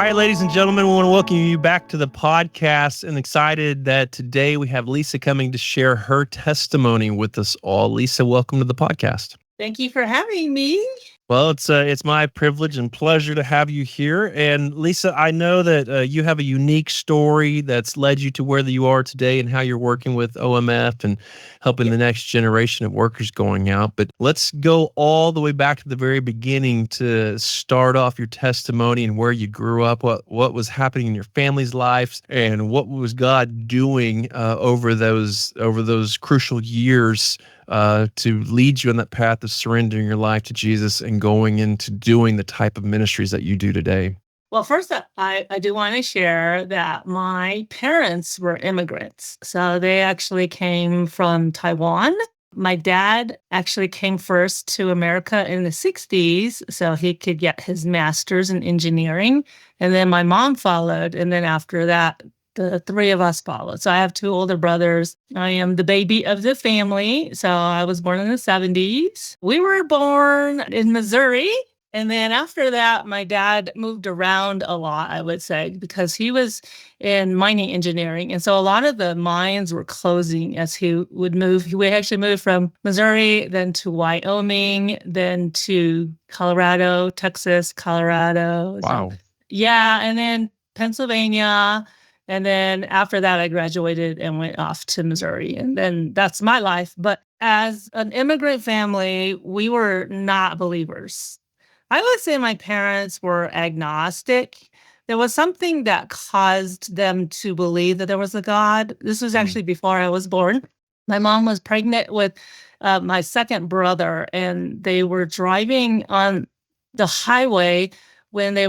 right, ladies and gentlemen, we want to welcome you back to the podcast and excited that today we have Lisa coming to share her testimony with us all. Lisa, welcome to the podcast. Thank you for having me. Well, it's my privilege and pleasure to have you here. And Lisa, I know that you have a unique story that's led you to where you are today and how you're working with OMF and helping the next generation of workers going out. But let's go all the way back to the very beginning to start off your testimony and where you grew up, what was happening in your family's lives, and what was God doing over those crucial years to lead you on that path of surrendering your life to Jesus and going into doing the type of ministries that you do today. Well, first, I do want to share that my parents were immigrants. So they actually came from Taiwan. My dad actually came first to America in the 60s so he could get his master's in engineering. And then my mom followed. And then after that, the three of us followed. So I have two older brothers. I am the baby of the family. So I was born in the 70s. We were born in Missouri. And then after that, my dad moved around a lot, I would say, because he was in mining engineering. And so a lot of the mines were closing as he would move. We actually moved from Missouri, then to Wyoming, then to Colorado, Texas, Colorado. Wow. Yeah. And then Pennsylvania. And then after that, I graduated and went off to Missouri. And then that's my life. But as an immigrant family, we were not believers. I would say my parents were agnostic. There was something that caused them to believe that there was a God. This was actually before I was born. My mom was pregnant with my second brother, and they were driving on the highway when they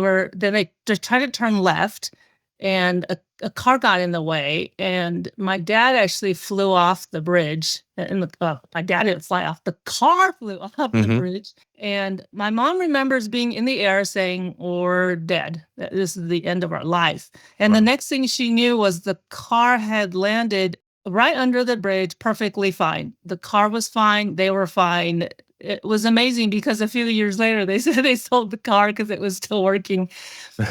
tried to turn left, and a car got in the way, and my dad actually flew off the bridge. And my dad didn't fly off; the car flew off the bridge. And my mom remembers being in the air saying, "We're dead. This is the end of our life." And the next thing she knew was the car had landed right under the bridge, perfectly fine. The car was fine; they were fine. It was amazing because a few years later, they said they sold the car because it was still working.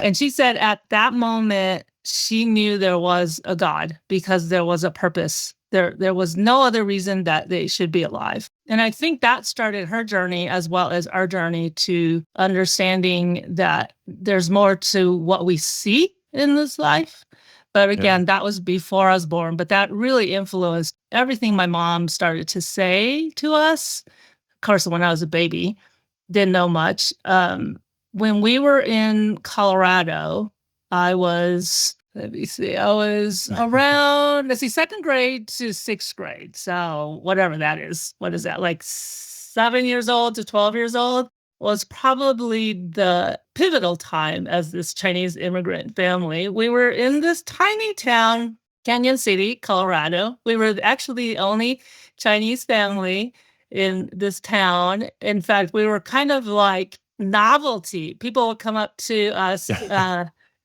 And she said at that moment, she knew there was a God because there was a purpose. There was no other reason that they should be alive. And I think that started her journey as well as our journey to understanding that there's more to what we see in this life. But again, that was before I was born. But that really influenced everything my mom started to say to us. Of course, when I was a baby, didn't know much. When we were in Colorado, I was around, second grade to sixth grade. So whatever that is. What is that? Like 7 years old to 12 years old was probably the pivotal time as this Chinese immigrant family. We were in this tiny town, Canyon City, Colorado. We were actually the only Chinese family in this town. In fact, we were kind of like novelty. People would come up to us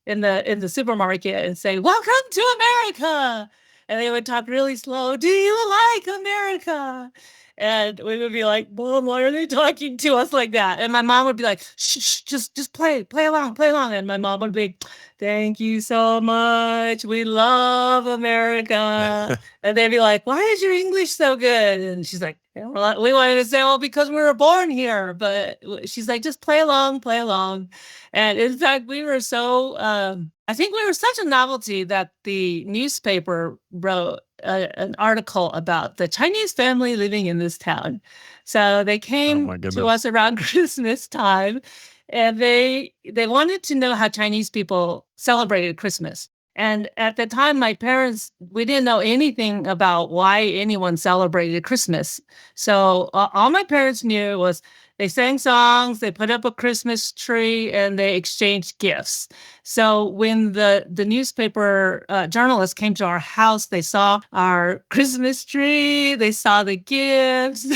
in the supermarket and say, "Welcome to America." And they would talk really slow. "Do you like America?" And we would be like, "Mom, why are they talking to us like that?" And my mom would be like, "Shh, just play along. And my mom would be, "Thank you so much. We love America." And they'd be like, "Why is your English so good?" And she's like, "We wanted to say, well, because we were born here." But she's like, "Just play along. And in fact, we were so, I think we were such a novelty that the newspaper wrote an article about the Chinese family living in this town. So they came to us around Christmas time, and they wanted to know how Chinese people celebrated Christmas. And at the time, my parents, we didn't know anything about why anyone celebrated Christmas. So all my parents knew was they sang songs, they put up a Christmas tree, and they exchanged gifts. So when the newspaper journalists came to our house, they saw our Christmas tree, they saw the gifts,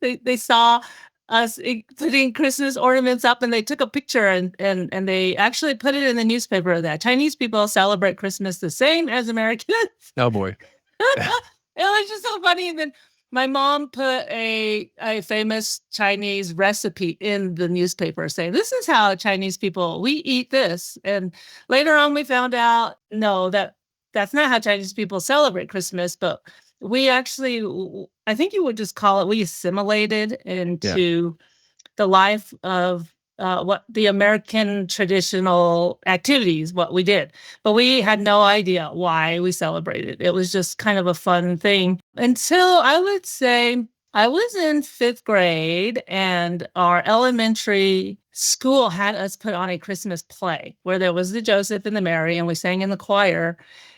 they saw us putting Christmas ornaments up, and they took a picture and they actually put it in the newspaper that Chinese people celebrate Christmas the same as Americans. Oh boy. It was just so funny. And then My mom put a famous Chinese recipe in the newspaper saying, this is how Chinese people, we eat this. And later on, we found out, no, that's not how Chinese people celebrate Christmas, but we actually, I think you would just call it, we assimilated Yeah. into the life of what the American traditional activities, what we did. But we had no idea why we celebrated. It was just kind of a fun thing until I would say I was in fifth grade and our elementary school had us put on a Christmas play where there was the Joseph and the Mary and we sang in the choir.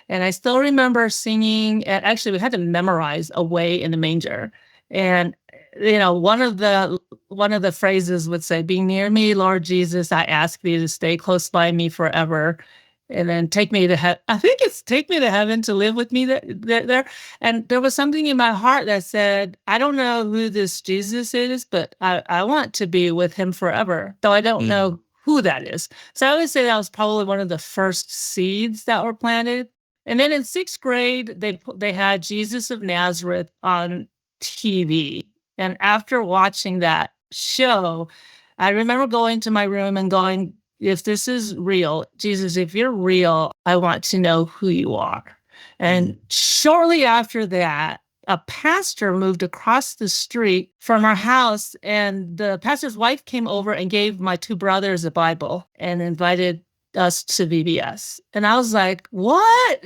And I still remember singing, and actually we had to memorize Away in the Manger. And one of the phrases would say, "Be near me, Lord Jesus. I ask thee to stay close by me forever." And then take me to heaven. I think it's take me to heaven to live with me there. And there was something in my heart that said, I don't know who this Jesus is, but I want to be with him forever, though I don't Mm. know who that is. So I would say that was probably one of the first seeds that were planted. And then in sixth grade, they had Jesus of Nazareth on TV. And after watching that show, I remember going to my room and going, if this is real, Jesus, if you're real, I want to know who you are. And shortly after that, a pastor moved across the street from our house, and the pastor's wife came over and gave my two brothers a Bible and invited us to VBS. And I was like, what?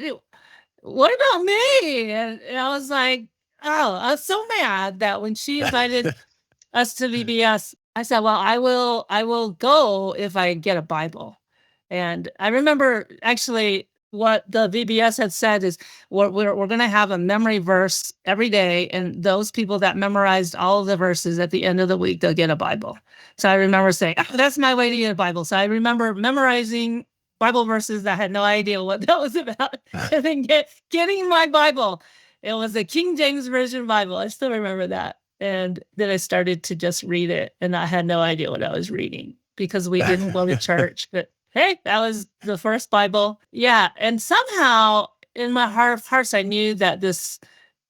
What about me? And I was like, oh, I was so mad that when she invited us to VBS, I said, well, I will go if I get a Bible. And I remember actually what the VBS had said is we're going to have a memory verse every day. And those people that memorized all of the verses at the end of the week, they'll get a Bible. So I remember saying, oh, that's my way to get a Bible. So I remember memorizing Bible verses that I had no idea what that was about. And then getting my Bible. It was a King James Version Bible. I still remember that. And then I started to just read it, and I had no idea what I was reading because we didn't go to church. But hey, that was the first Bible. Yeah. And somehow in my heart of hearts, I knew that this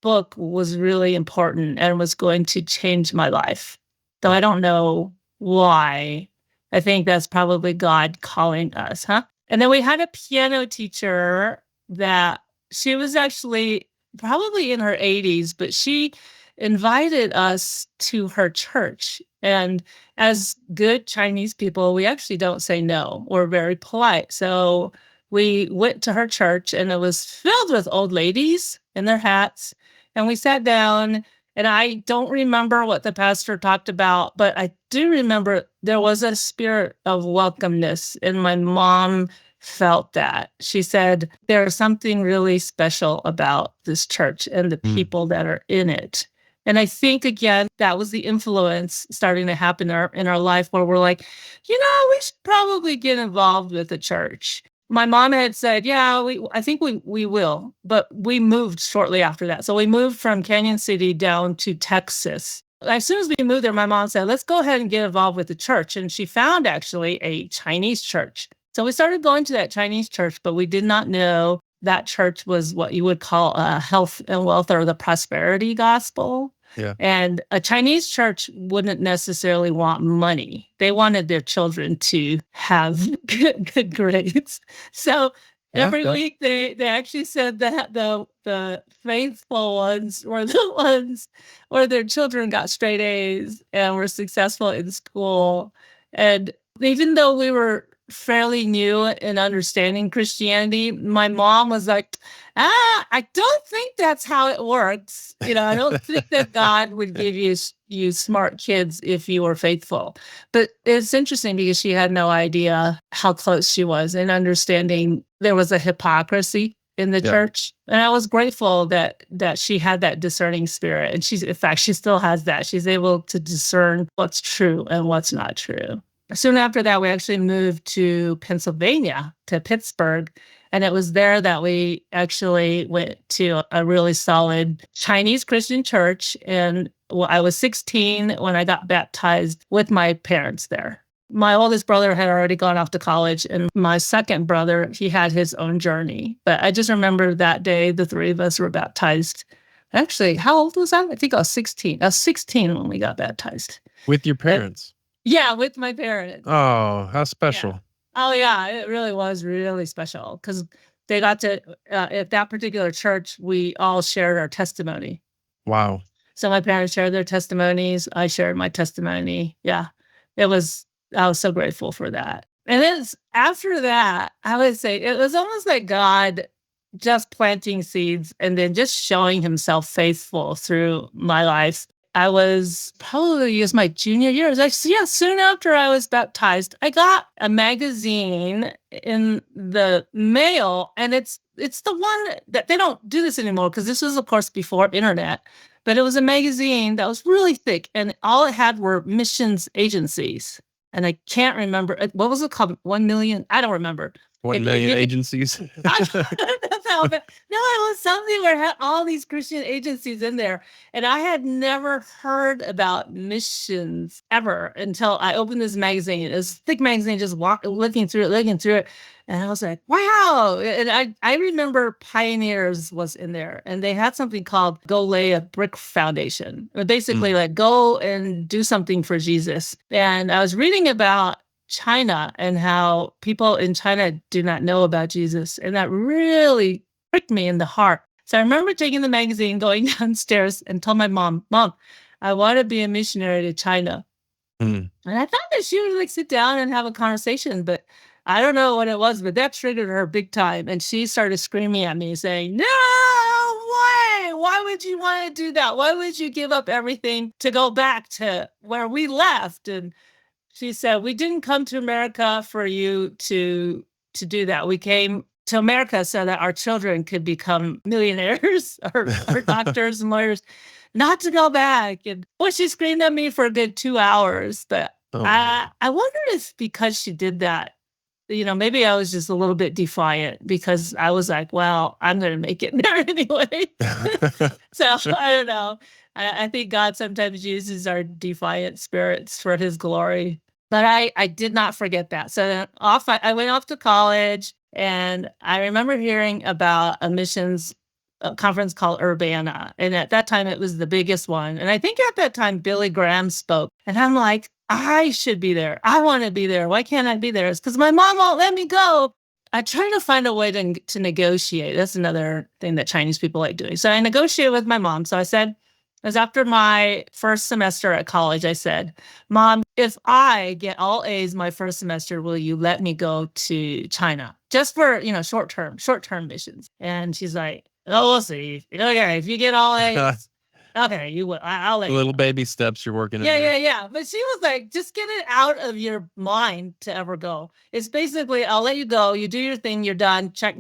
book was really important and was going to change my life. Though I don't know why. I think that's probably God calling us, huh? And then we had a piano teacher that she was actually probably in her 80s, but she invited us to her church. And as good Chinese people, we actually don't say no. We're very polite. So we went to her church, and it was filled with old ladies in their hats. And we sat down, and I don't remember what the pastor talked about, but I do remember there was a spirit of welcomeness, and my mom felt that. She said, there's something really special about this church and the people that are in it. And I think, again, that was the influence starting to happen in our life where we're like, we should probably get involved with the church. My mom had said, yeah, I think we will. But we moved shortly after that. So we moved from Canyon City down to Texas. As soon as we moved there, my mom said, let's go ahead and get involved with the church. And she found actually a Chinese church. So we started going to that Chinese church, but we did not know that church was what you would call a health and wealth or the prosperity gospel. Yeah. And a Chinese church wouldn't necessarily want money. They wanted their children to have good grades. So every week they actually said that the faithful ones were the ones where their children got straight A's and were successful in school. And even though we were fairly new in understanding Christianity, my mom was like, I don't think that's how it works. I don't think that God would give you smart kids if you were faithful. But it's interesting because she had no idea how close she was in understanding there was a hypocrisy in the church. And I was grateful that she had that discerning spirit. And in fact, she still has that. She's able to discern what's true and what's not true. Soon after that, we actually moved to Pennsylvania, to Pittsburgh. And it was there that we actually went to a really solid Chinese Christian church. And I was 16 when I got baptized with my parents there. My oldest brother had already gone off to college, and my second brother, he had his own journey. But I just remember that day, the three of us were baptized Actually, how old was I? I think I was 16. I was 16 when we got baptized. With your parents? Yeah, with my parents. Oh, how Yeah. special. Oh, yeah, it really was really special because they got to, at that particular church, we all shared our testimony. Wow. So my parents shared their testimonies. I shared my testimony. Yeah, it was, I was so grateful for that. And then after that, I would say it was almost like God just planting seeds and then just showing himself faithful through my life. I was probably, it was my junior year. It was actually, yeah, soon after I was baptized, I got a magazine in the mail, and it's the one that they don't do this anymore because this was, of course, before internet. But it was a magazine that was really thick, and all it had were missions agencies. And I can't remember what was it called. 1 million. I don't remember. 1 million agencies. That's how no, it was something where it had all these Christian agencies in there. And I had never heard about missions ever until I opened this magazine. It was a thick magazine, just looking through it. And I was like, wow. And I remember Pioneers was in there, and they had something called Go Lay a Brick Foundation. Basically, like, go and do something for Jesus. And I was reading about China and how people in China do not know about Jesus. And that really pricked me in the heart. So I remember taking the magazine, going downstairs, and told my mom, I want to be a missionary to China. And I thought that she would like sit down and have a conversation, but I don't know what it was, but that triggered her big time. And she started screaming at me saying, no way. Why would you want to do that? Why would you give up everything to go back to where we left? And she said, we didn't come to America for you to do that. We came to America so that our children could become millionaires or doctors and lawyers, not to go back. And well, she screamed at me for a good 2 hours. But I wonder if because she did that, maybe I was just a little bit defiant because I was like, well, I'm going to make it there anyway. So I don't know. I think God sometimes uses our defiant spirits for his glory. But I did not forget that. So I went off to college, and I remember hearing about a missions conference called Urbana. And at that time, it was the biggest one. And I think at that time, Billy Graham spoke. And I'm like, I should be there. I want to be there. Why can't I be there? It's because my mom won't let me go. I try to find a way to negotiate. That's another thing that Chinese people like doing. So I negotiated with my mom. So I said, it was after my first semester at college, I said, Mom, if I get all A's my first semester, will you let me go to China? Just for, short-term missions. And she's like, oh, we'll see. Okay, if you get all A's, okay, you will. I'll let you Little go. baby steps you're working Yeah. But she was like, just get it out of your mind to ever go. It's basically, I'll let you go. You do your thing. You're done. Check,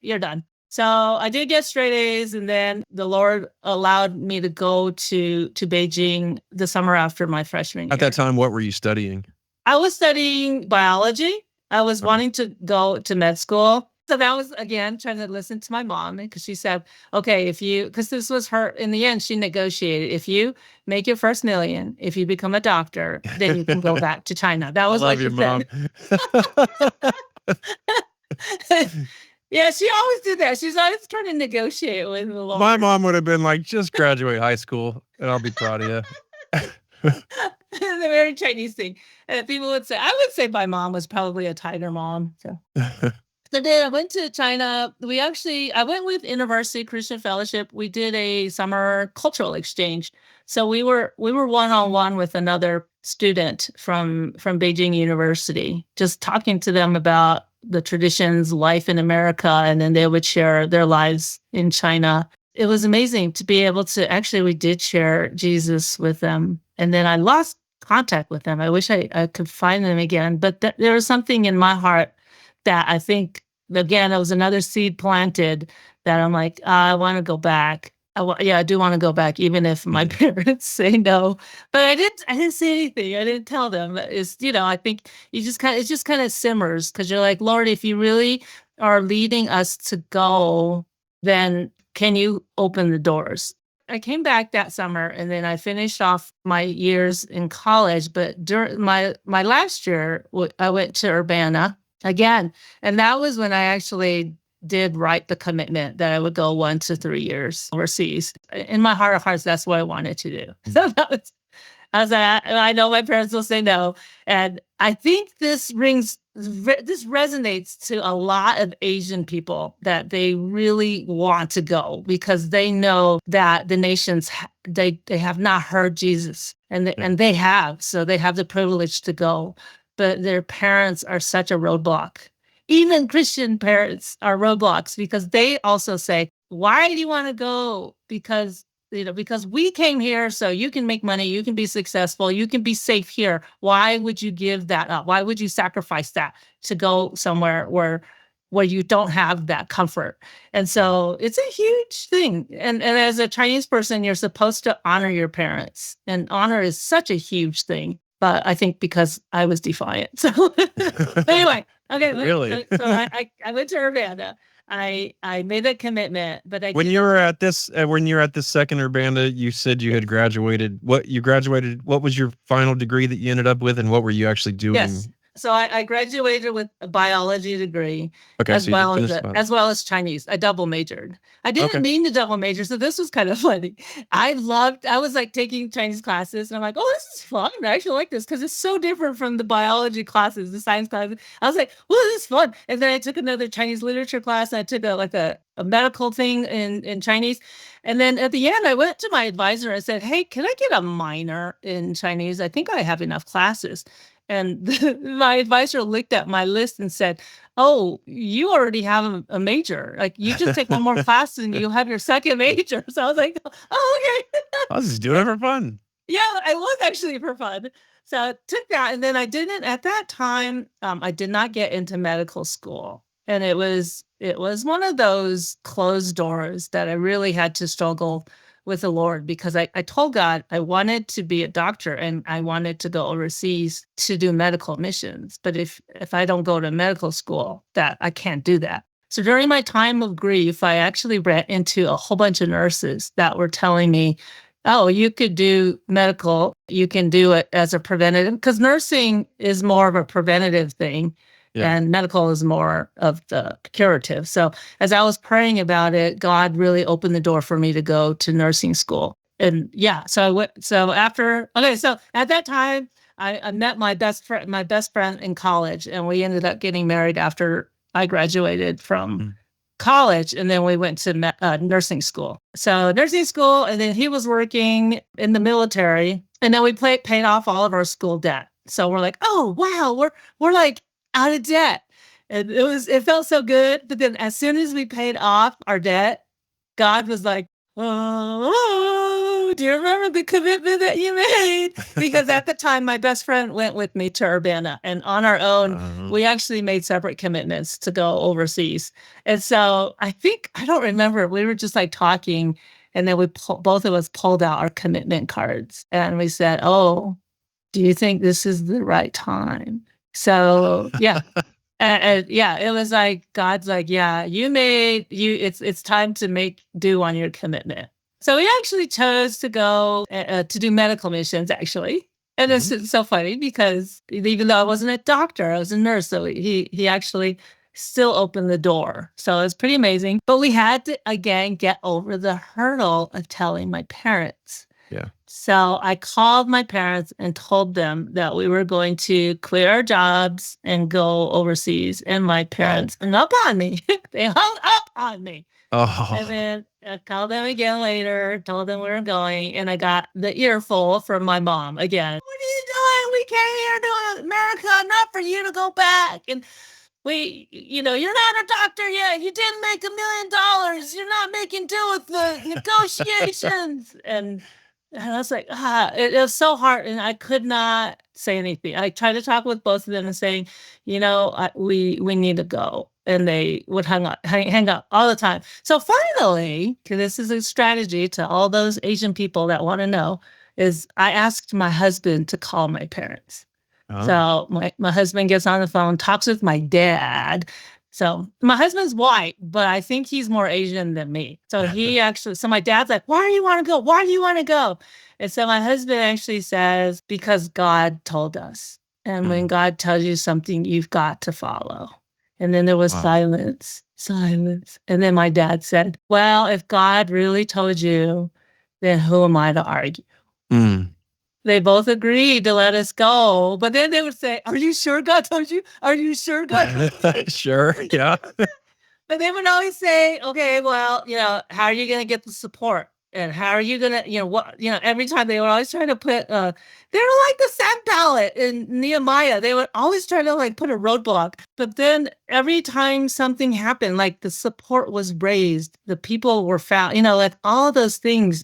you're done. So I did get straight A's, and then the Lord allowed me to go to Beijing the summer after my freshman year. At that time, what were you studying? I was studying biology. I was wanting to go to med school. So that was, again, trying to listen to my mom, because she said, okay, because this was her, in the end, she negotiated. If you make your first million, if you become a doctor, then you can go back to China. That was what she said. Yeah, she always did that. She's always trying to negotiate with the Lord. My mom would have been like, just graduate high school and I'll be proud of you. It's a very Chinese thing. And people would say, I would say my mom was probably a tighter mom. So then I went to China. I went with University Christian Fellowship. We did a summer cultural exchange. So we were one-on-one with another student from Beijing University, just talking to them about the traditions, life in America, and then they would share their lives in China. It was amazing to be able to, we did share Jesus with them. And then I lost contact with them. I wish I could find them again. But there was something in my heart that I think, again, it was another seed planted that I'm like, I want to go back. I do want to go back, even if my parents say no. But I didn't say anything. I didn't tell them. I think it just kind of simmers, because you're like, Lord, if you really are leading us to go, then can you open the doors? I came back that summer, and then I finished off my years in college. But during my last year, I went to Urbana again. And that was when I actually did write the commitment that I would go 1 to 3 years overseas. In my heart of hearts, that's what I wanted to do. So that was, I was like, I know my parents will say no. And I think this resonates to a lot of Asian people, that they really want to go because they know that the nations, they have not heard Jesus, and they have, so they have the privilege to go, but their parents are such a roadblock. Even Christian parents are roadblocks because they also say, why do you want to go? Because we came here so you can make money, you can be successful, you can be safe here. Why would you give that up? Why would you sacrifice that to go somewhere where you don't have that comfort? And so it's a huge thing. And as a Chinese person, you're supposed to honor your parents. And honor is such a huge thing. But I think because I was defiant. So anyway, okay. Really? So I went to Urbana. I made a commitment, but I When you were at this second Urbana, you said you had graduated. What was your final degree that you ended up with, and what were you actually doing? Yes. So I graduated with a biology degree, Okay, as so you well finished as well as Chinese. I double majored. I didn't Okay. mean to double major, so this was kind of funny. I was like taking Chinese classes, and I'm like, oh, this is fun. I actually like this because it's so different from the biology classes, the science classes. I was like, well, this is fun. And then I took another Chinese literature class, and I took a medical thing in Chinese. And then at the end, I went to my advisor and said, hey, can I get a minor in Chinese? I think I have enough classes. And my advisor looked at my list and said, oh, you already have a major. Like, you just take one more class and you'll have your second major. So I was like, oh, okay. I was just doing it for fun. Yeah, I was actually for fun. So I took that. And then I didn't, at that time, I did not get into medical school. And it was one of those closed doors that I really had to struggle with the Lord, because I told God I wanted to be a doctor and I wanted to go overseas to do medical missions. But if I don't go to medical school, that I can't do that. So during my time of grief, I actually ran into a whole bunch of nurses that were telling me, oh, you could do medical, you can do it as a preventative, because nursing is more of a preventative thing. Yeah. And medical is more of the curative. So as I was praying about it, God really opened the door for me to go to nursing school. And yeah, so I went. So at that time, I met my best friend in college, and we ended up getting married after I graduated from college, and then we went to nursing school. So nursing school, and then he was working in the military, and then we paid off all of our school debt. So we're like, oh wow, we're like out of debt. And it felt so good. But then as soon as we paid off our debt, God was like, oh, do you remember the commitment that you made? Because at the time, my best friend went with me to Urbana, and on our own, we actually made separate commitments to go overseas. And so I don't remember, we were just like talking, and then both of us pulled out our commitment cards, and we said, oh, do you think this is the right time? So yeah. Yeah, it was like, God's like, yeah, it's time to make do on your commitment. So we actually chose to go to do medical missions, actually. And it's so funny because even though I wasn't a doctor, I was a nurse. So he actually still opened the door. So it was pretty amazing. But we had to, again, get over the hurdle of telling my parents. Yeah. So I called my parents and told them that we were going to quit our jobs and go overseas. And my parents hung up on me. They hung up on me. Oh. And then I called them again later, told them we were going, and I got the earful from my mom again. What are you doing? We came here to America, not for you to go back. And you're not a doctor yet. You didn't make $1 million. You're not making do with the negotiations. And I was like, it was so hard, and I could not say anything. I tried to talk with both of them and saying, we need to go. And they would hang up all the time. So finally, because this is a strategy to all those Asian people that want to know, is I asked my husband to call my parents. Oh. So my husband gets on the phone, talks with my dad. So my husband's white, but I think he's more Asian than me. So my dad's like, why do you want to go? Why do you want to go? And so my husband actually says, because God told us. And when God tells you something, you've got to follow. And then there was Wow. silence, silence. And then my dad said, well, if God really told you, then who am I to argue? Mm. They both agreed to let us go. But then they would say, are you sure God told you? Are you sure God told you? Sure. Yeah. But they would always say, okay, well, how are you going to get the support? And how are you going to, every time they were always trying to put, they were like the sand palette in Nehemiah. They would always try to like put a roadblock. But then every time something happened, like the support was raised, the people were found, like all those things.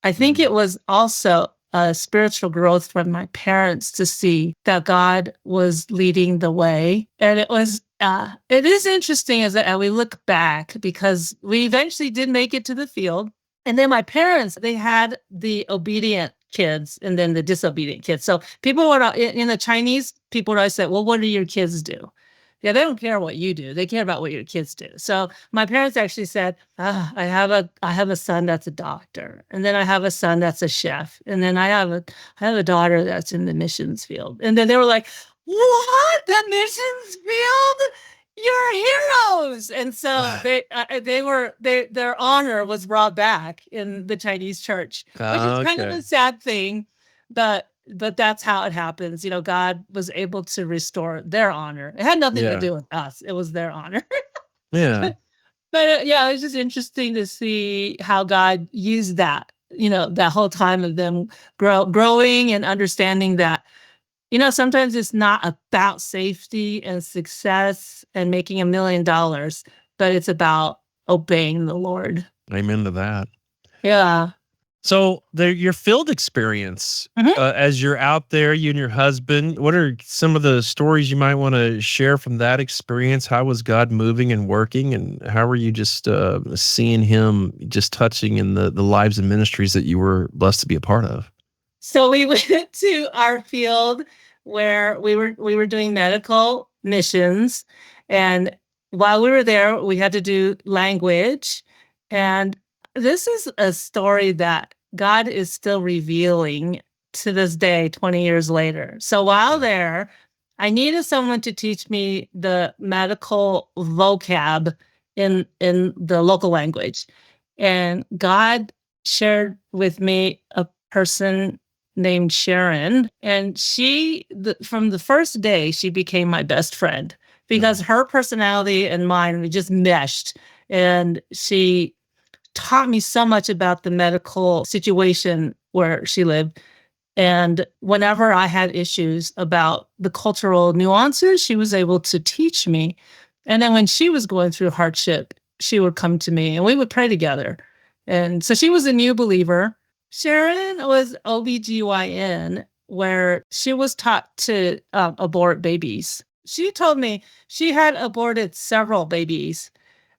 I think Mm. it was also a spiritual growth from my parents to see that God was leading the way. And it is interesting as we look back because we eventually did make it to the field. And then my parents, they had the obedient kids and then the disobedient kids. So people would, in the Chinese, people would always say, well, what do your kids do? Yeah, they don't care what you do. They care about what your kids do. So my parents actually said, I have a son that's a doctor, and then I have a son that's a chef, and then I have a daughter that's in the missions field. And then they were like, what? The missions field? You're heroes. And so their honor was brought back in the Chinese church, which is kind of Okay. a sad thing, but that's how it happens. God was able to restore their honor. It had nothing to Yeah. do with us. It was their honor. Yeah. But yeah, it's just interesting to see how God used that, that whole time of them growing and understanding that, sometimes it's not about safety and success and making $1 million, but it's about obeying the Lord. Amen to that. Yeah. So, your field experience, Mhm. as you're out there, you and your husband, what are some of the stories you might wanna share from that experience? How was God moving and working, and how were you just, seeing him just touching in the lives and ministries that you were blessed to be a part of? So we went to our field where we were doing medical missions, and while we were there, we had to do language. And this is a story that God is still revealing to this day, 20 years later. So while Yeah. there, I needed someone to teach me the medical vocab in the local language. And God shared with me a person named Sharon. And from the first day, she became my best friend because Mhm. her personality and mine, we just meshed. And she taught me so much about the medical situation where she lived. And whenever I had issues about the cultural nuances, she was able to teach me. And then when she was going through hardship, she would come to me and we would pray together. And so she was a new believer. Sharon was OBGYN, where she was taught to abort babies. She told me she had aborted several babies.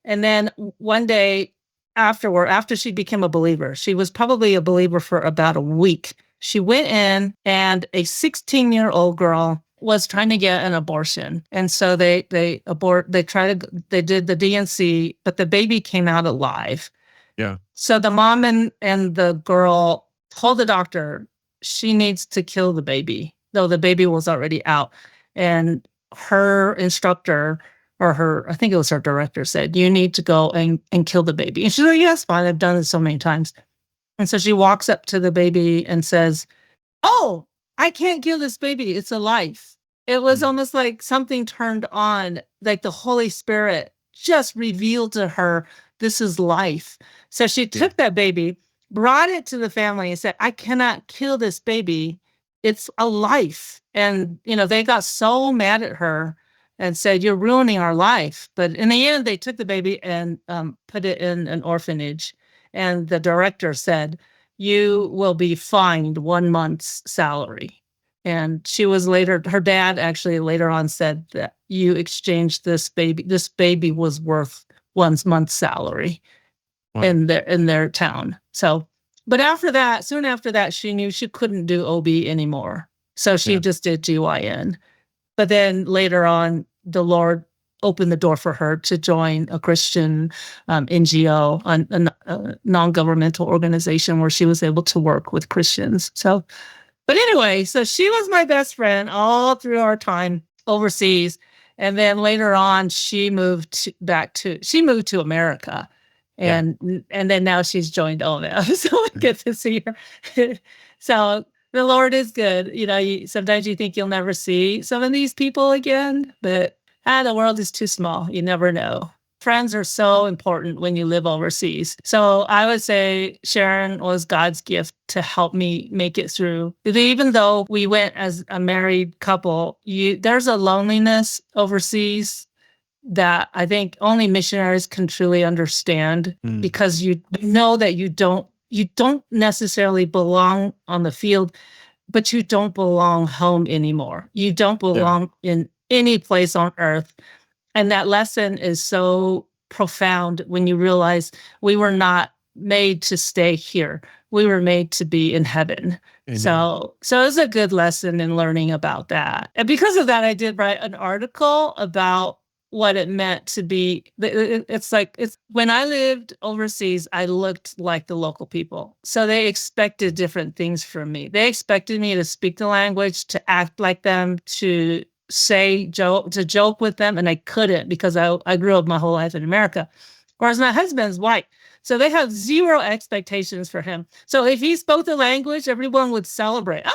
And then one day after she became a believer, she was probably a believer for about a week. She went in and a 16-year-old girl was trying to get an abortion. And so they did the DNC, but the baby came out alive. Yeah. So the mom and the girl told the doctor she needs to kill the baby, though the baby was already out. And her instructor or I think it was her director said, you need to go and kill the baby. And she's like, yes, fine. I've done it so many times. And so she walks up to the baby and says, oh, I can't kill this baby. It's a life. It was Mm. almost like something turned on, like the Holy Spirit just revealed to her, this is life. So she Yeah. took that baby, brought it to the family, and said, I cannot kill this baby. It's a life. And, they got so mad at her and said, you're ruining our life. But in the end, they took the baby and put it in an orphanage. And the director said, you will be fined 1 month's salary. And her dad actually later on said that you exchanged this baby was worth 1 month's salary Wow. in their town. So, but soon after that, she knew she couldn't do OB anymore. So she Yeah. just did GYN. But then later on, the Lord opened the door for her to join a Christian NGO, a non-governmental organization where she was able to work with Christians. So, but anyway, so she was my best friend all through our time overseas. And then later on, she moved to America. Yeah. And then now she's joined OMF. So I get to see her. So the Lord is good. Sometimes you think you'll never see some of these people again, but the world is too small. You never know. Friends are so important when you live overseas. So I would say Sharon was God's gift to help me make it through. Even though we went as a married couple, there's a loneliness overseas that I think only missionaries can truly understand, because you know that you don't necessarily belong on the field, but you don't belong home anymore. You don't belong in any place on earth. And that lesson is so profound when you realize we were not made to stay here. We were made to be in heaven. Amen. So it's a good lesson in learning about that. And because of that, I did write an article about what it meant to be. It's when I lived overseas, I looked like the local people. So they expected different things from me. They expected me to speak the language, to act like them, to joke with them, and I couldn't, because I grew up my whole life in America. Whereas my husband's white, so they have zero expectations for him. So if he spoke the language, everyone would celebrate. Oh,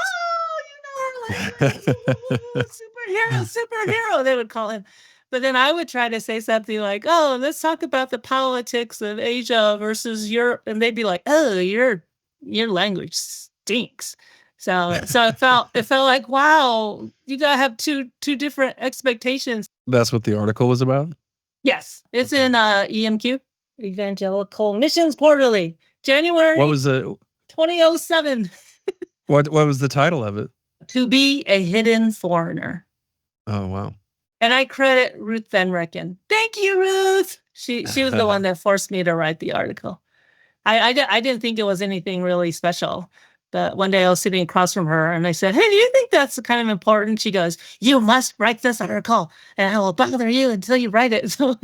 superhero, they would call him. But then I would try to say something like, "Oh, let's talk about the politics of Asia versus Europe," and they'd be like, "Oh, your language stinks." So it felt like, wow, you gotta have two different expectations. That's what the article was about? Yes, it's in EMQ, Evangelical Missions Quarterly, January What was the 2007. what was the title of it? To be a hidden foreigner. Oh, wow. And I credit Ruth Van Recken. Thank you, Ruth. She was the one that forced me to write the article. I didn't think it was anything really special. But one day I was sitting across from her and I said, "Hey, do you think that's kind of important?" She goes, "You must write this article and I will bother you until you write it." So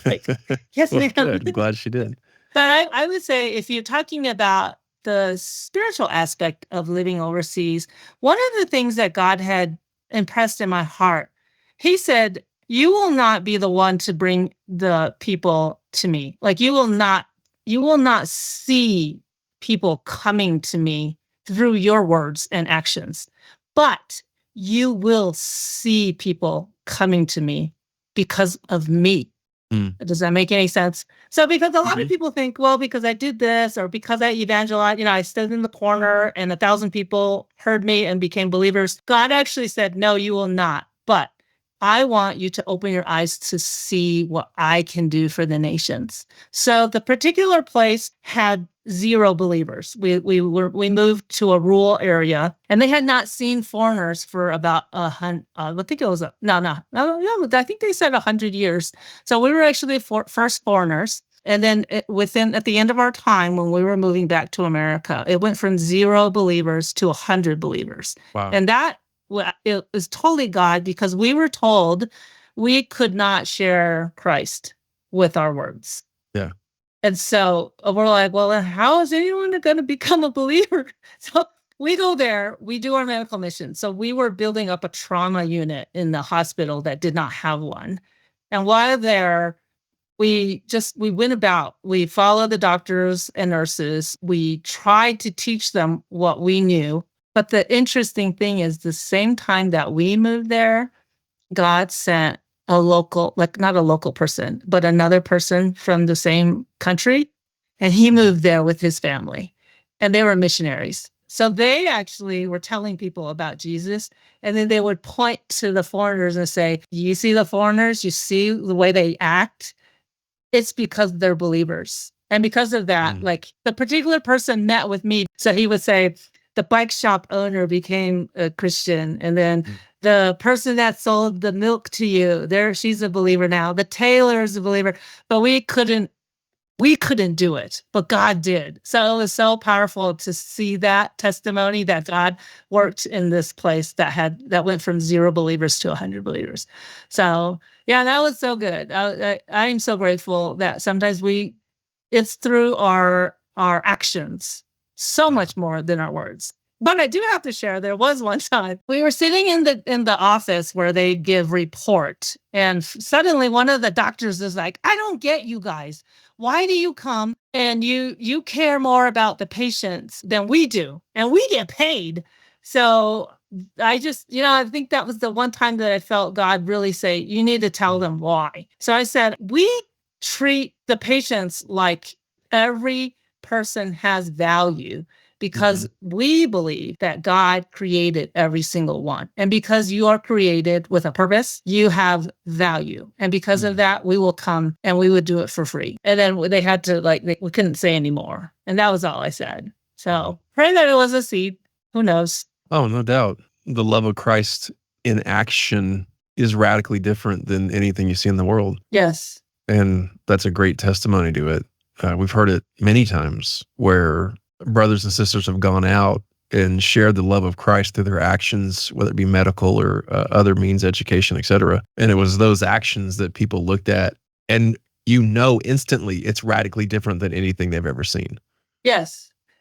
like, yes, Well, ma'am. good. I'm glad she did. But I would say, if you're talking about the spiritual aspect of living overseas, one of the things that God had impressed in my heart, he said, "You will not be the one to bring the people to me. Like, you will not see people coming to me through your words and actions, but you will see people coming to me because of me." Does that make any sense? So, because a lot of people think, well, because I did this, or because I evangelized, I stood in the corner and 1,000 people heard me and became believers. God actually said, "No, you will not. But I want you to open your eyes to see what I can do for the nations." So the particular place had 0 believers. We moved to a rural area, and they had not seen foreigners for about I think it was no, I think they said 100 years. So we were actually first foreigners. And then at the end of our time, when we were moving back to America, it went from 0 believers to 100 believers. Wow. And that it was totally God, because we were told we could not share Christ with our words. Yeah. And so we're like, well, how is anyone going to become a believer? So we go there, we do our medical mission. So we were building up a trauma unit in the hospital that did not have one. And while there, we went about, we followed the doctors and nurses. We tried to teach them what we knew. But the interesting thing is, the same time that we moved there, God sent a local, like not a local person, but another person from the same country. And he moved there with his family, and they were missionaries. So they actually were telling people about Jesus. And then they would point to the foreigners and say, "You see the foreigners? You see the way they act? It's because they're believers." And because of that, like, the particular person met with me. So he would say, the bike shop owner became a Christian. And then the person that sold the milk to you, she's a believer now. The tailor is a believer. But we couldn't do it, but God did. So it was so powerful to see that testimony that God worked in this place that went from 0 believers to 100 believers. So yeah, that was so good. I'm so grateful that sometimes it's through our actions, so much more than our words. But I do have to share, there was one time we were sitting in the office where they give report, and suddenly one of the doctors is like, I don't get you guys. Why do you come and you care more about the patients than we do? And we get paid. So I just, I think that was the one time that I felt God really say, you need to tell them why. So I said, we treat the patients like every person has value because we believe that God created every single one. And because you are created with a purpose, you have value. And because of that, we will come and we would do it for free. And then they had to, we couldn't say anymore. And that was all I said. So pray that it was a seed. Who knows? Oh, no doubt. The love of Christ in action is radically different than anything you see in the world. Yes. And that's a great testimony to it. We've heard it many times where brothers and sisters have gone out and shared the love of Christ through their actions, whether it be medical or other means, education, etc. And it was those actions that people looked at, and instantly it's radically different than anything they've ever seen.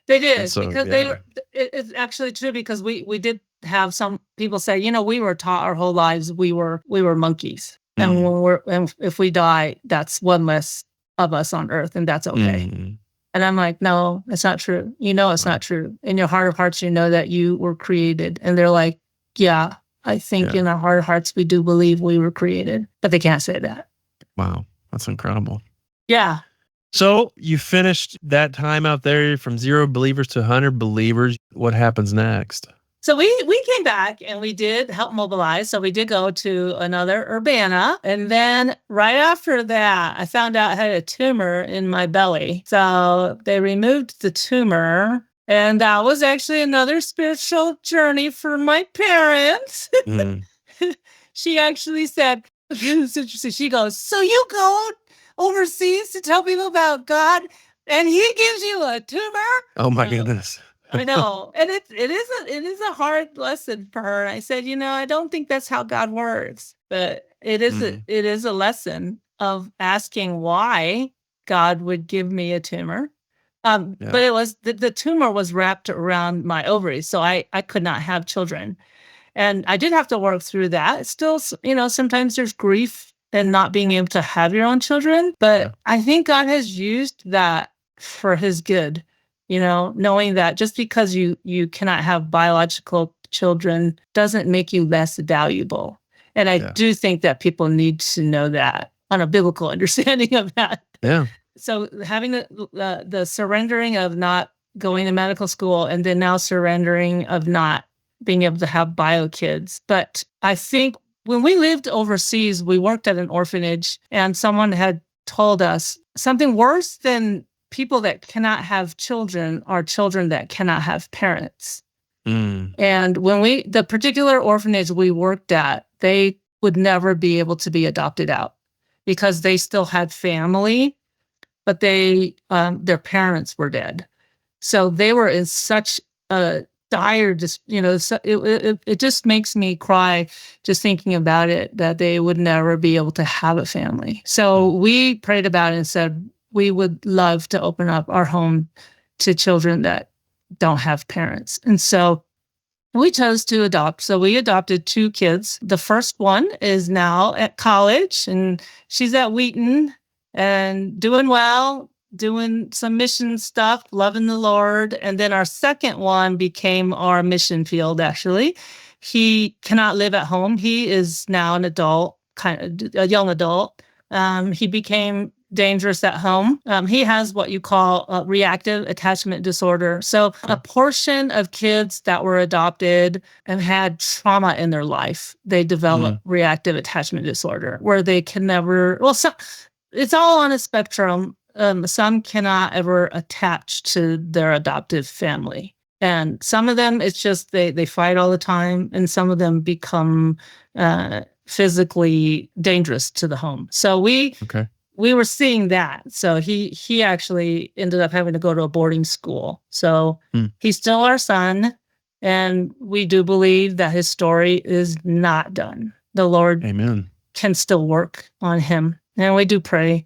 They did, so, because it's actually true, because we did have some people say, we were taught our whole lives we were monkeys, and if we die, that's one less of us on earth, and that's okay. And I'm like, no, that's not true. It's not true. In your heart of hearts, you know that you were created. And they're like, yeah, I think in our heart of hearts, we do believe we were created, but they can't say that. Wow. That's incredible. Yeah. So you finished that time out there from 0 believers to 100 believers. What happens next? So we came back and we did help mobilize. So we did go to another Urbana. And then right after that, I found out I had a tumor in my belly. So they removed the tumor. And that was actually another spiritual journey for my parents. She actually said, it's interesting. She goes, so you go overseas to tell people about God and he gives you a tumor? Oh my goodness. I know. And it is a hard lesson for her. I said, I don't think that's how God works, but it is a lesson of asking why God would give me a tumor. But it was the tumor was wrapped around my ovaries, so I could not have children. And I did have to work through that. It's still, sometimes there's grief in not being able to have your own children, but I think God has used that for his good. Knowing that just because you cannot have biological children doesn't make you less valuable. And I do think that people need to know that, on a biblical understanding of that. Yeah. So having the surrendering of not going to medical school, and then now surrendering of not being able to have bio kids. But I think when we lived overseas, we worked at an orphanage, and someone had told us something worse than people that cannot have children are children that cannot have parents. And when the particular orphanage we worked at, they would never be able to be adopted out because they still had family, but their parents were dead. So they were in such a dire, it just makes me cry just thinking about it, that they would never be able to have a family. So we prayed about it and said, we would love to open up our home to children that don't have parents. And so we chose to adopt. So we adopted 2 kids. The first one is now at college, and she's at Wheaton and doing well, doing some mission stuff, loving the Lord. And then our second one became our mission field, actually. He cannot live at home. He is now an adult, a young adult. He became dangerous at home. He has what you call reactive attachment disorder. So a portion of kids that were adopted and had trauma in their life, they develop reactive attachment disorder, where they can never, it's all on a spectrum. Some cannot ever attach to their adoptive family. And some of them, it's just they fight all the time. And some of them become physically dangerous to the home. So we were seeing that. So he actually ended up having to go to a boarding school. So he's still our son. And we do believe that his story is not done. The Lord can still work on him. And we do pray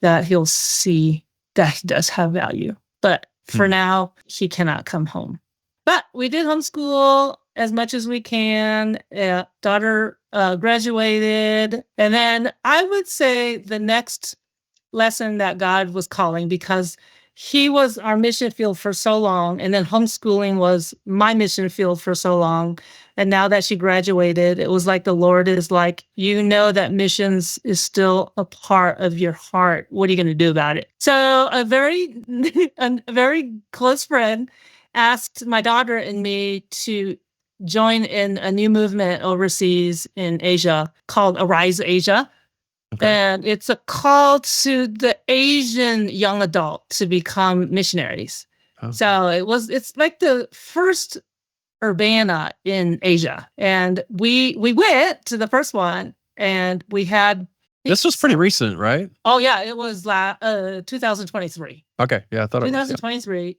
that he'll see that he does have value. But for now, he cannot come home. But we did homeschool as much as we can. Daughter graduated. And then I would say the next lesson that God was calling, because he was our mission field for so long, and then homeschooling was my mission field for so long. And now that she graduated, it was like the Lord is like, you know, that missions is still a part of your heart. What are you going to do about it? So a very close friend asked my daughter and me to join in a new movement overseas in Asia called Arise Asia. Okay. And it's a call to the Asian young adult to become missionaries. Oh. So it's like the first urbana in Asia. And we went to the first one, and we had This was pretty recent, right? Oh yeah, it was 2023. Okay. Yeah, I thought it was. 2023.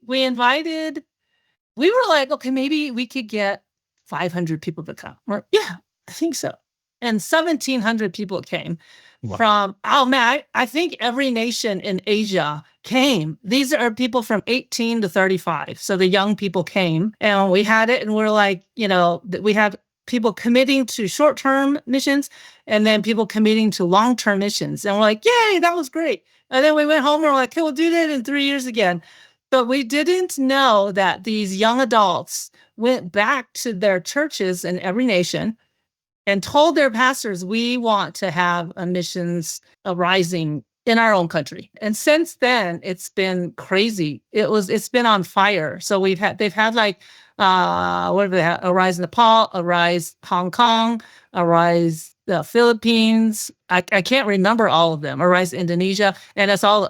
We were like, okay, maybe we could get 500 people to come. Yeah, I think so. And 1,700 people came. Wow. From, oh man, I think every nation in Asia came. These are people from 18 to 35. So the young people came, and we had it, and we're like, we have people committing to short-term missions, and then people committing to long-term missions. And we're like, yay, that was great. And then we went home, and we're like, okay, we'll do that in 3 years again. But we didn't know that these young adults went back to their churches in every nation and told their pastors, we want to have a missions arising in our own country. And since then, it's been crazy. It's been on fire. So they've had like, what have they had? Arise Nepal, Arise Hong Kong, Arise the Philippines. I can't remember all of them. Arise Indonesia. And so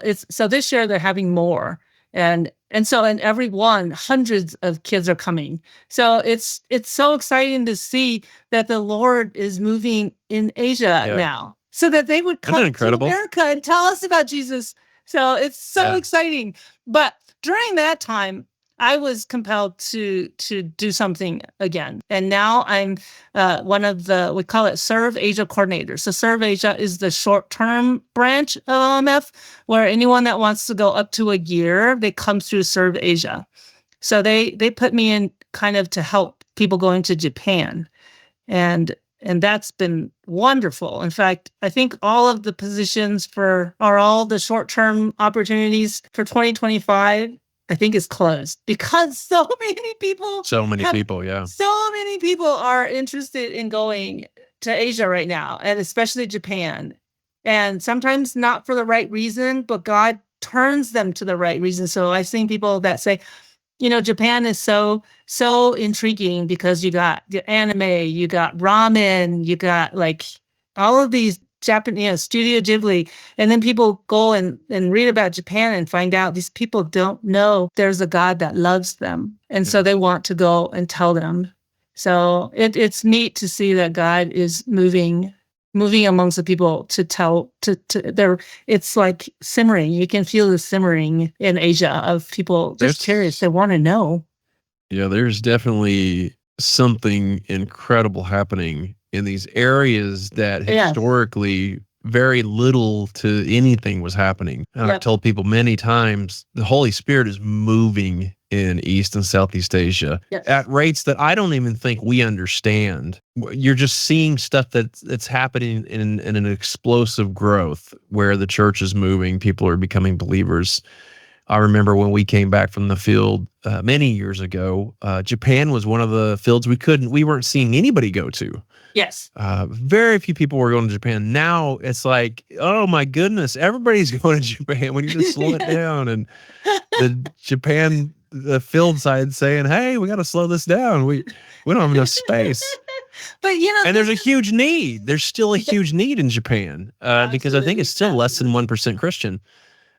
this year they're having more. And so in every one, hundreds of kids are coming. So it's so exciting to see that the Lord is moving in Asia now, so that they would come to America and tell us about Jesus. So it's so exciting. But during that time, I was compelled to do something again. And now I'm one of we call it Serve Asia coordinators. So Serve Asia is the short-term branch of OMF, where anyone that wants to go up to a year, they come through Serve Asia. So they put me in kind of to help people going to Japan. And that's been wonderful. In fact, I think all of the positions all the short-term opportunities for 2025, I think is closed, because so many people are interested in going to Asia right now, and especially Japan. And sometimes not for the right reason, but God turns them to the right reason. So I've seen people that say, Japan is so intriguing because you got the anime, you got ramen, you got like all of these Japanese, Studio Ghibli. And then people go and read about Japan and find out these people don't know there's a God that loves them. And so they want to go and tell them. So it's neat to see that God is moving amongst the people to tell it's like simmering. You can feel the simmering in Asia of people just curious. They want to know. Yeah, there's definitely something incredible happening in these areas that historically very little to anything was happening. And I've told people many times, the Holy Spirit is moving in East and Southeast Asia at rates that I don't even think we understand. You're just seeing stuff that's happening in an explosive growth where the church is moving, people are becoming believers. I remember when we came back from the field many years ago, Japan was one of the fields we weren't seeing anybody go to. Yes. Very few people were going to Japan. Now it's like, oh my goodness, everybody's going to Japan. We need to slow it down. And the field side saying, hey, we got to slow this down. We don't have enough space. But and there's a huge need. There's still a huge need in Japan because I think it's still less than 1% Christian.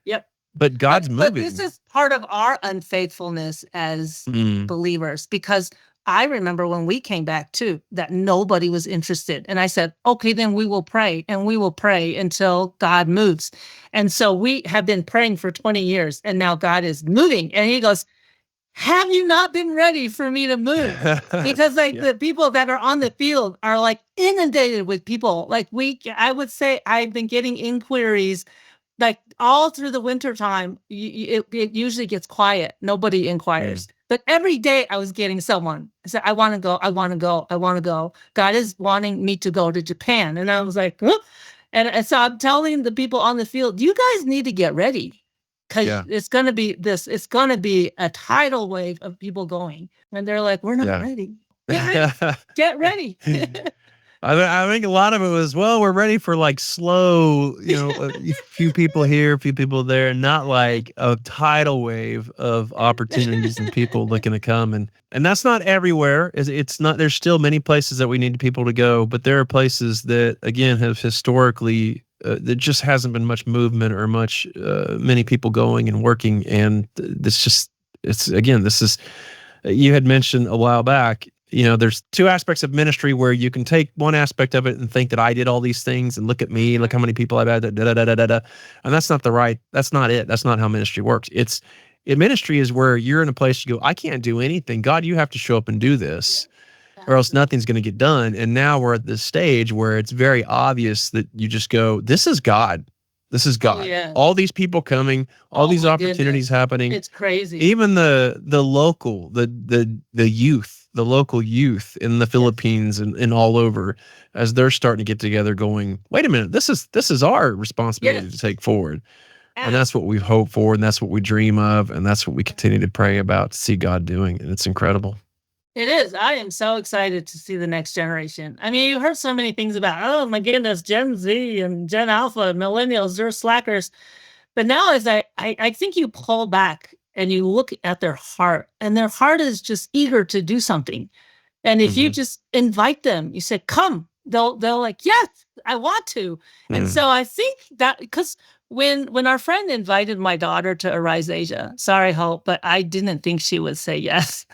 Yep. But God's moving. But this is part of our unfaithfulness as believers, because I remember when we came back too, that nobody was interested. And I said, okay, then we will pray, and we will pray until God moves. And so we have been praying for 20 years, and now God is moving. And he goes, have you not been ready for me to move? Because the people that are on the field are like inundated with people. Like I would say I've been getting inquiries like all through the winter time. It usually gets quiet. Nobody inquires. But every day I was getting someone. I said, I want to go, I want to go, I want to go. God is wanting me to go to Japan. And I was like, huh? And so I'm telling the people on the field, you guys need to get ready because Yeah. it's going to be a tidal wave of people going. And they're like, we're not Yeah. ready. Get ready. Get ready. I think a lot of it was, well, we're ready for like slow, a few people here, a few people there, not like a tidal wave of opportunities and people looking to come. And that's not everywhere. It's not, there's still many places that we need people to go, but there are places that, again, have historically, there just hasn't been much movement or many people going and working. And this is, you had mentioned a while back, there's two aspects of ministry where you can take one aspect of it and think that I did all these things and look at me, look how many people I've had, and that's not that's not it. That's not how ministry works. Ministry is where you're in a place you go, I can't do anything. God, you have to show up and do this or else nothing's going to get done. And now we're at this stage where it's very obvious that you just go, this is God. This is God. Yeah. All these people coming, all these opportunities happening. It's crazy. Even the local, the youth, the local youth in the Philippines and all over, as they're starting to get together going, wait a minute, this is our responsibility to take forward. And that's what we hope for, and that's what we dream of, and that's what we continue to pray about, to see God doing. And it's incredible. It is. I am so excited to see the next generation. I mean, you heard so many things about, oh my goodness, Gen Z and Gen Alpha, millennials, they're slackers. But now as I think you pull back and you look at their heart, and their heart is just eager to do something. And if you just invite them, you say, come, they'll like, yes, I want to. And so I think that because when our friend invited my daughter to Arise Asia, sorry, Hope, but I didn't think she would say yes.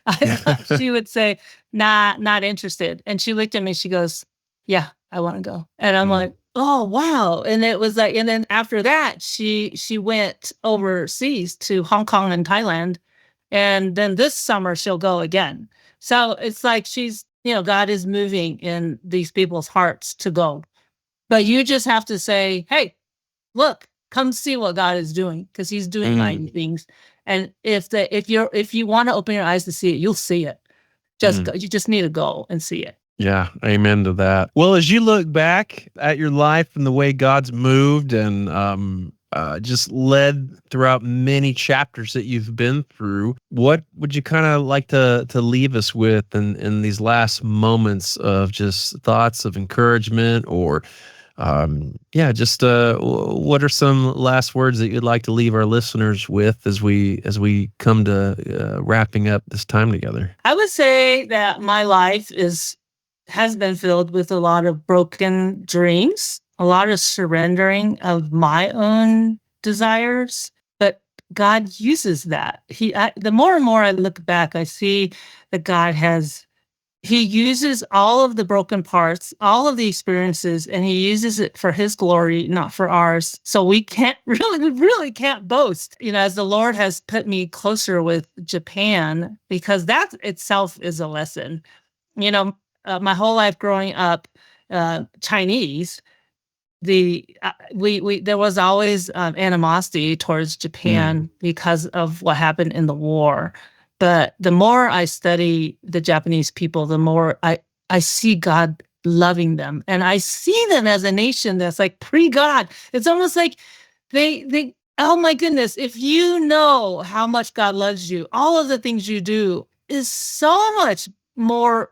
I thought she would say, nah, not interested. And she looked at me, she goes, yeah, I want to go. And I'm like, oh, wow. And it was like, and then after that, she went overseas to Hong Kong and Thailand. And then this summer she'll go again. So it's like God is moving in these people's hearts to go. But you just have to say, hey, look, come see what God is doing, because he's doing mighty things. And if you want to open your eyes to see it, you'll see it. You just need to go and see it. Yeah, amen to that. Well, as you look back at your life and the way God's moved and just led throughout many chapters that you've been through, what would you kind of like to leave us with in these last moments of just thoughts of encouragement, or what are some last words that you'd like to leave our listeners with as we come to wrapping up this time together? I would say that my life has been filled with a lot of broken dreams, a lot of surrendering of my own desires, but God uses that. The more and more I look back, I see that he uses all of the broken parts, all of the experiences, and he uses it for his glory, not for ours. So we really can't boast, as the Lord has put me closer with Japan, because that itself is a lesson. My whole life growing up Chinese, there was always animosity towards Japan because of what happened in the war. But the more I study the Japanese people, the more I see God loving them, and I see them as a nation that's like pre-God. It's almost like they oh my goodness, if you know how much God loves you, all of the things you do is so much more.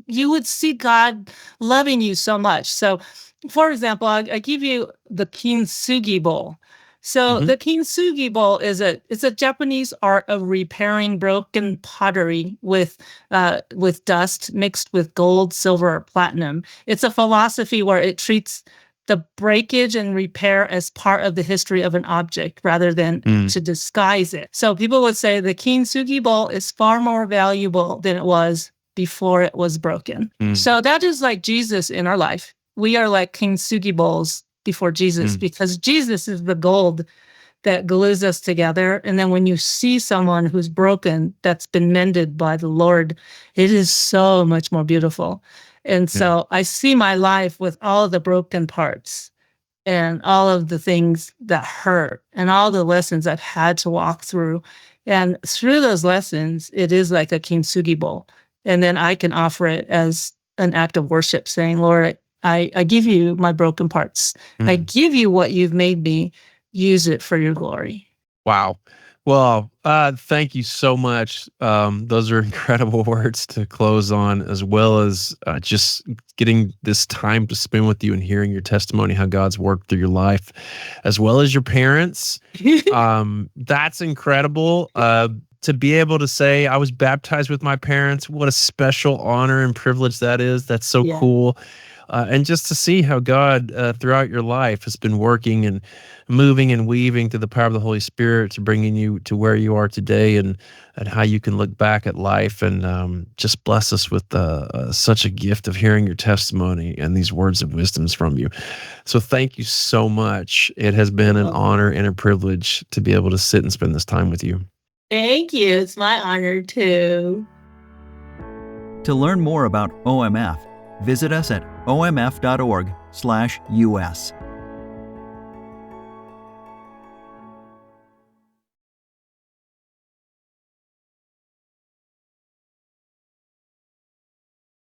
You would see God loving you so much. So, for example, I give you the kintsugi bowl. So the kintsugi bowl is a Japanese art of repairing broken pottery with dust mixed with gold, silver, or platinum. It's a philosophy where it treats the breakage and repair as part of the history of an object rather than to disguise it. So people would say the kintsugi bowl is far more valuable than it was before it was broken. So that is like Jesus in our life. We are like kintsugi bowls before Jesus, because Jesus is the gold that glues us together. And then when you see someone who's broken, that's been mended by the Lord, it is so much more beautiful. And so I see my life with all the broken parts and all of the things that hurt and all the lessons I've had to walk through. And through those lessons, it is like a kintsugi bowl. And then I can offer it as an act of worship, saying, Lord, I give you my broken parts. I give you what you've made me. Use it for your glory. Wow. Well, thank you so much. Those are incredible words to close on, as well as just getting this time to spend with you and hearing your testimony, how God's worked through your life, as well as your parents. That's incredible. To be able to say, I was baptized with my parents, what a special honor and privilege that is. That's so Yeah. cool. And just to see how God throughout your life has been working and moving and weaving through the power of the Holy Spirit to bringing you to where you are today, and how you can look back at life and just bless us with such a gift of hearing your testimony and these words of wisdoms from you. So thank you so much. It has been an honor and a privilege to be able to sit and spend this time with you. Thank you. It's my honor too. To learn more about OMF, visit us at omf.org/US.